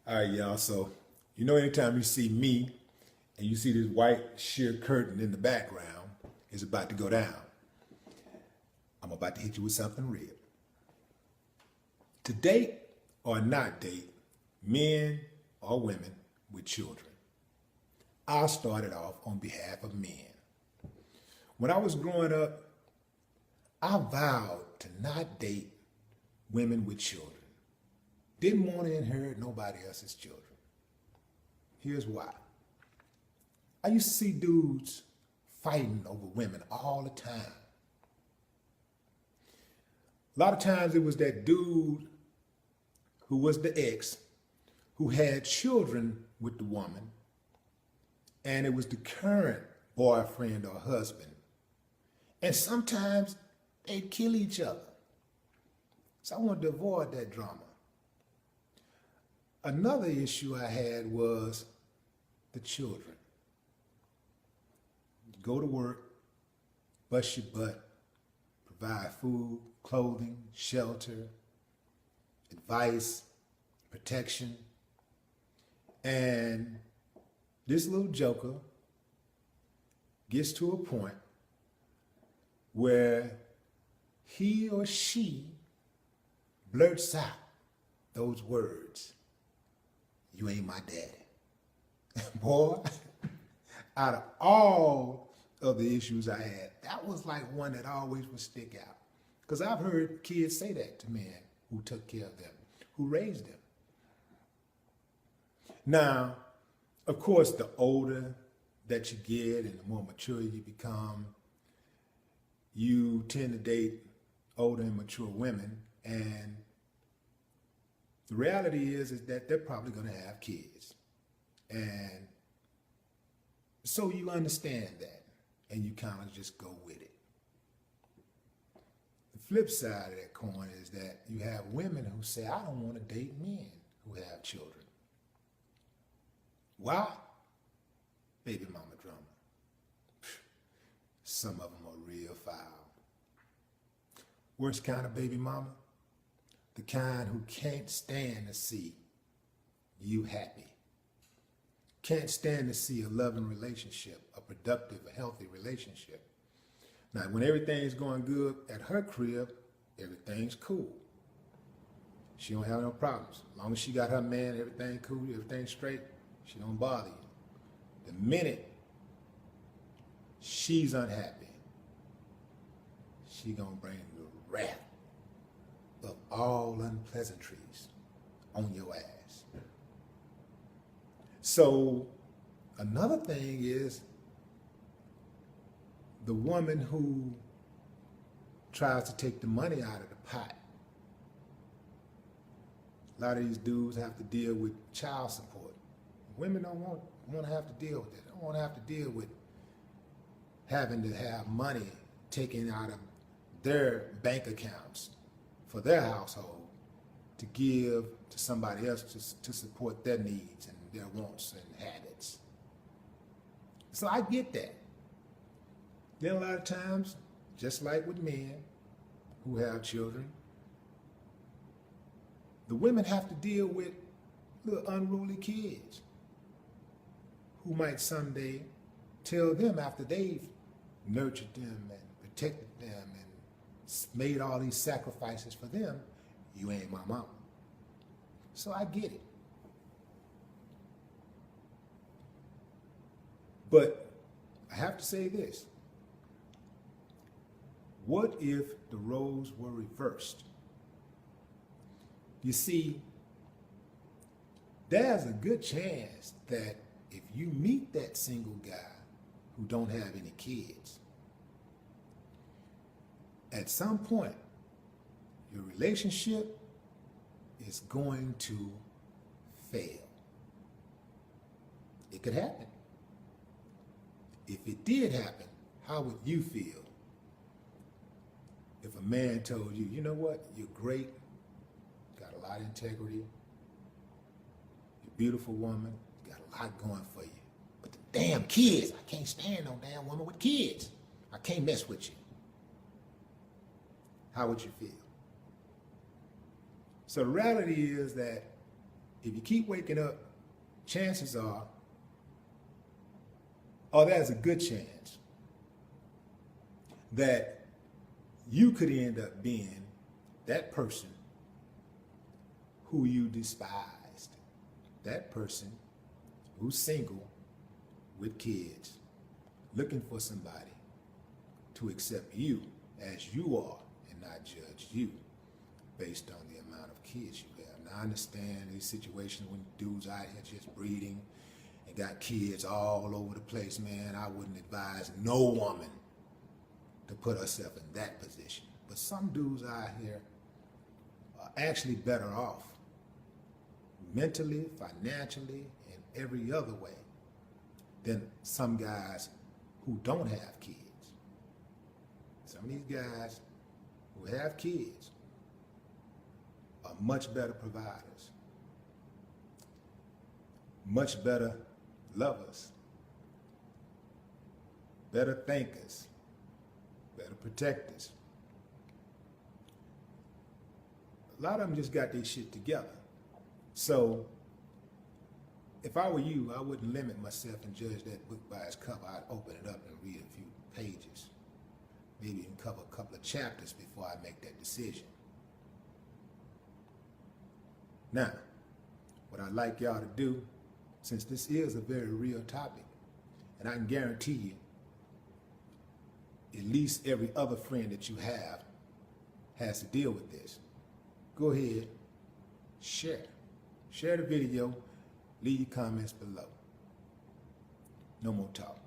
All right, y'all. So, anytime you see me and you see this white sheer curtain in the background, it's about to go down. I'm about to hit you with something real. To date or not date, men or women with children. I'll start it off on behalf of men. When I was growing up, I vowed to not date women with children. Didn't want to inherit nobody else's children. Here's why. I used to see dudes fighting over women all the time. A lot of times it was that dude who was the ex who had children with the woman, and it was the current boyfriend or husband. And sometimes they'd kill each other. So I wanted to avoid that drama. Another issue I had was the children. Go to work, bust your butt, provide food, clothing, shelter, advice, protection. And this little joker gets to a point where he or she blurts out those words, "You ain't my daddy." Boy, out of all of the issues I had, that was like one that always would stick out. Because I've heard kids say that to men who took care of them, who raised them. Now, of course, the older that you get and the more mature you become, you tend to date older and mature women, and the reality is that they're probably going to have kids. And so you understand that, and you kind of just go with it. The flip side of that coin is that you have women who say, "I don't want to date men who have children." Why? Baby mama drama. Some of them are real foul. Worst kind of baby mama? The kind who can't stand to see you happy. Can't stand to see a loving relationship, a productive, a healthy relationship. Now, when everything's going good at her crib, everything's cool. She don't have no problems. As long as she got her man, everything cool, everything straight, she don't bother you. The minute she's unhappy, she gonna bring the wrath of all unpleasantries on your ass. So another thing is the woman who tries to take the money out of the pot. A lot of these dudes have to deal with child support. Women don't want to have to deal with it. They don't want to have to deal with having to have money taken out of their bank accounts for their household to give to somebody else to support their needs and their wants and habits. So I get that. Then a lot of times, just like with men who have children, the women have to deal with little unruly kids who might someday tell them, after they've nurtured them and protected them and made all these sacrifices for them, "You ain't my mama." So I get it. But I have to say this. What if the roles were reversed? You see, there's a good chance that if you meet that single guy who don't have any kids, at some point, your relationship is going to fail. It could happen. If it did happen, how would you feel if a man told you, "You know what, you're great, got a lot of integrity, you're a beautiful woman, you got a lot going for you, but the damn kids, I can't stand no damn woman with kids. I can't mess with you." How would you feel? So the reality is that if you keep waking up, chances are, or there's a good chance, that you could end up being that person who you despised, that person who's single with kids, looking for somebody to accept you as you are and not judge you based on the amount of kids you have. Now, I understand these situations when dudes out here just breeding and got kids all over the place, man. I wouldn't advise no woman to put herself in that position. But some dudes out here are actually better off mentally, financially, and every other way than some guys who don't have kids. Some of these guys who have kids are much better providers, much better lovers, better thinkers, better protectors. A lot of them just got their shit together. So, if I were you, I wouldn't limit myself and judge that book by its cover. I'd open it up and read a few pages, maybe even cover a couple of chapters before I make that decision. Now, what I'd like y'all to do, since this is a very real topic, and I can guarantee you, at least every other friend that you have has to deal with this. Go ahead, share. Share the video, leave your comments below. No more talk.